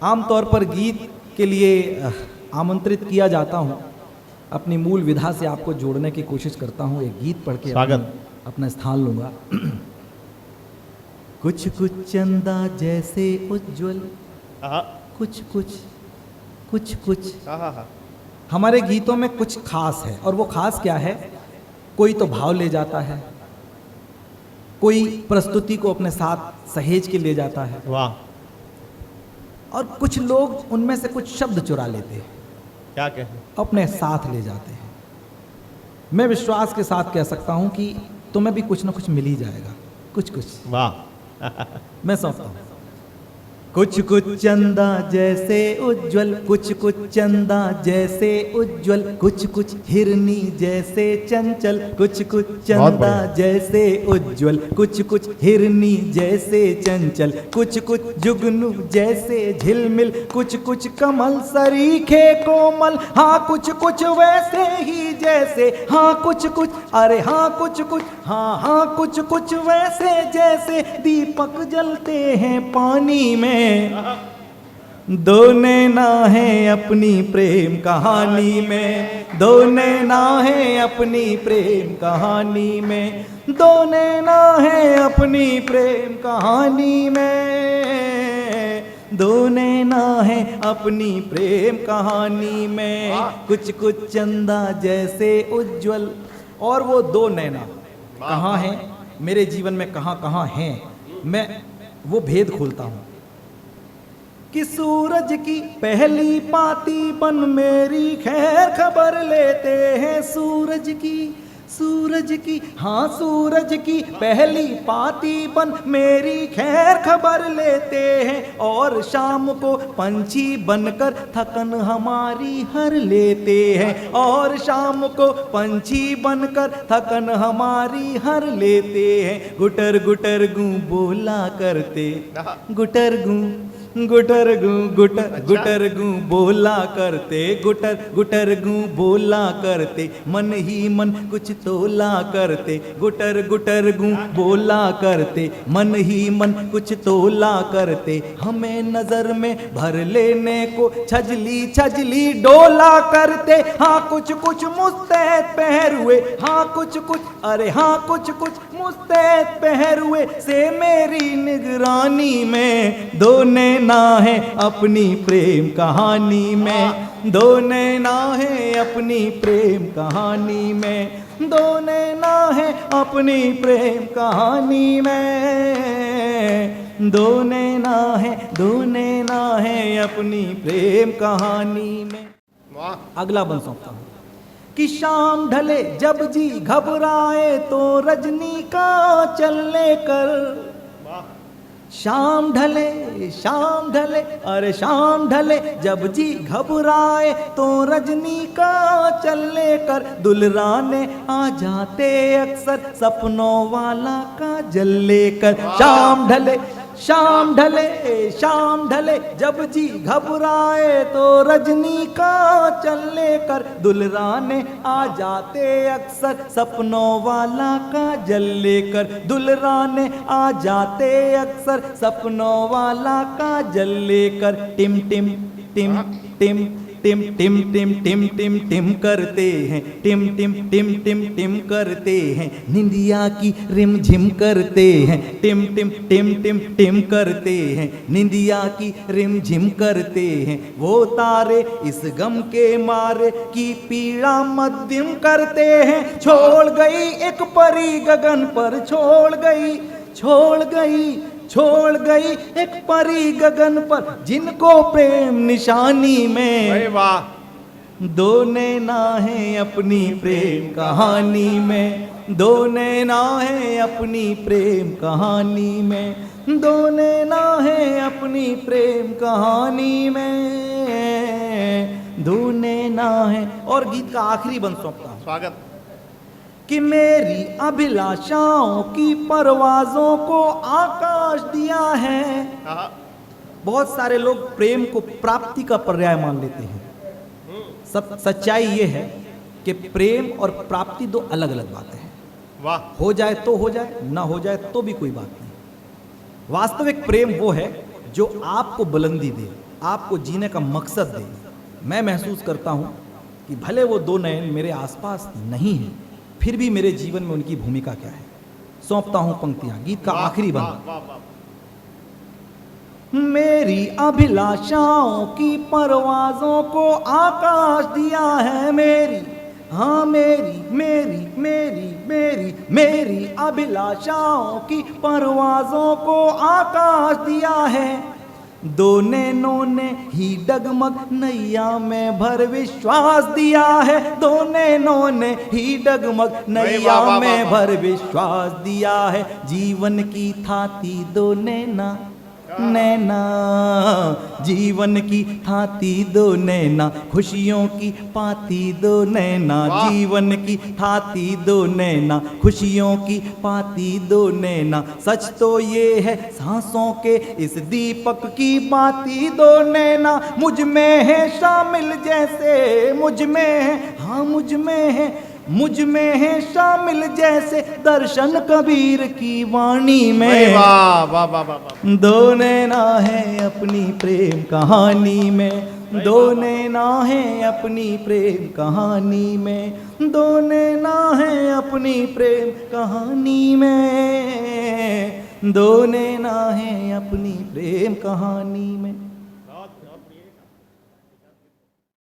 आमतौर पर गीत के लिए आमंत्रित किया जाता हूँ, अपनी मूल विधा से आपको जोड़ने की कोशिश करता हूँ। एक गीत पढ़ के अपना स्थान लूंगा। कुछ कुछ चंदा जैसे उज्जवल, कुछ कुछ कुछ कुछ। हमारे गीतों में कुछ खास है, और वो खास क्या है? कोई तो भाव ले जाता है, कोई प्रस्तुति को अपने साथ सहेज के ले जाता है, वाह। और कुछ लोग उनमें से कुछ शब्द चुरा लेते हैं, क्या कहें, अपने साथ ले जाते हैं। मैं विश्वास के साथ कह सकता हूं कि तुम्हें भी कुछ ना कुछ मिल ही जाएगा, कुछ कुछ। वाह। मैं सोचता हूं कुछ कुछ चंदा जैसे उज्जवल, कुछ कुछ चंदा जैसे उज्जवल, कुछ कुछ हिरनी जैसे चंचल, कुछ कुछ चंदा जैसे उज्जवल, कुछ कुछ हिरनी जैसे चंचल, कुछ कुछ जुगनू जैसे झिलमिल, कुछ कुछ कमल सरीखे कोमल, हाँ कुछ कुछ वैसे ही जैसे, हाँ कुछ कुछ, अरे हाँ कुछ कुछ, हाँ कुछ कुछ वैसे जैसे दीपक जलते हैं पानी में। दो नैना है अपनी प्रेम कहानी में, दो नैना है अपनी प्रेम कहानी में, दो नैना है अपनी प्रेम कहानी में, दो नैना है अपनी प्रेम कहानी में, कुछ कुछ चंदा जैसे उज्जवल। और वो दो नैना कहाँ हैं मेरे जीवन में, कहाँ कहाँ हैं, मैं वो भेद खोलता हूँ कि सूरज की पहली पाती बन मेरी खैर खबर लेते हैं, सूरज की, हाँ सूरज की पहली पाती बन मेरी खैर खबर लेते हैं, और शाम को पंछी बनकर थकन हमारी हर लेते हैं, और शाम को पंछी बनकर थकन हमारी हर लेते हैं। गुटर गुटर गूं बोला करते, गुटर गूं गुटर गूं गुटर गूं बोला करते, गुटर गुटर गूं बोला करते, मन ही मन कुछ तोला करते, गुटर गुटर गूं बोला करते, मन ही मन कुछ तोला करते, हमें नजर में भर लेने को छजली छजली डोला करते, हाँ कुछ कुछ मुस्तैद पहरुए, हाँ कुछ कुछ, अरे हाँ कुछ कुछ मुस्तैद पहरुए से मेरी निगरानी में, दो नैना है अपनी प्रेम कहानी में, दो नैना है अपनी प्रेम कहानी में, दो नैना है अपनी प्रेम कहानी में, दो नैना है अपनी प्रेम कहानी में। अगला बन सकता हूं कि शाम ढले जब जी घबराए तो रजनी का चलने कर, शाम ढले अरे शाम ढले जब जी घबराए तो रजनी का चलने कर, दुलराने आ जाते अक्सर सपनों वाला का जल लेकर, शाम ढले जब जी घबराए तो रजनी का चलने कर, दुलराने आ जाते अक्सर सपनों वाला का जल लेकर, दुलराने आ जाते अक्सर सपनों वाला का जल लेकर, टिम टिम टिम टिम टिम टिम टिम टिम टिम टिम करते हैं, टिम टिम टिम टिम टिम करते हैं, निंदिया की रिम झिम करते हैं, टिम टिम टिम टिम टिम करते हैं, निंदिया की रिम झिम करते हैं, वो तारे इस गम के मारे की पीड़ा मध्यम करते हैं, छोड़ गई एक परी गगन पर, छोड़ गई एक परी गगन पर, जिनको प्रेम निशानी में, दो नैना है अपनी प्रेम कहानी में, दो नैना है अपनी प्रेम कहानी में, दो नैना है अपनी प्रेम कहानी में, दो नैना है। और गीत का आखिरी बंद सौंपता हूं, स्वागत, कि मेरी अभिलाषाओं की परवाजों को आकाश दिया है। बहुत सारे लोग प्रेम को प्राप्ति का पर्याय मान लेते हैं। सच्चाई ये है कि प्रेम और प्राप्ति दो अलग अलग बातें हैं। वाह। हो जाए तो हो जाए, ना हो जाए तो भी कोई बात नहीं। वास्तविक प्रेम वो है जो आपको बुलंदी दे, आपको जीने का मकसद दे। मैं महसूस करता हूँ कि भले वो दो नयन मेरे आसपास नहीं हैं, फिर भी मेरे जीवन में उनकी भूमिका क्या है। सौंपता हूँ पंक्तियाँ, गीत का आखिरी वाह, बंद। वाह, वाह। मेरी अभिलाषाओं की परवाज़ों को आकाश दिया है मेरी, हाँ मेरी मेरी मेरी मेरी मेरी अभिलाषाओं की परवाज़ों को आकाश दिया है। दो नैनों ने ही डगमग नैया में भर विश्वास दिया है। दो नैनों ने ही डगमग नैया वाह, वाह, में वाह। भर विश्वास दिया है। जीवन की थाती दो नैना, नैना जीवन की थाती दो नैना, खुशियों की पाती दो नैना। वाह। जीवन की थाती दो नैना, खुशियों की पाती दो नैना। सच तो ये है सांसों के इस दीपक की बाती दो नैना। मुझ में है शामिल जैसे, मुझ में है, हाँ मुझ में है, मुझ में है शामिल जैसे दर्शन कबीर की वाणी में। वाह, वाह, वाह, वाह, वाह। दो नैना है अपनी प्रेम कहानी में, दो नैना है अपनी प्रेम कहानी में, दो नैना है अपनी प्रेम कहानी में, दो नैना है अपनी प्रेम कहानी में।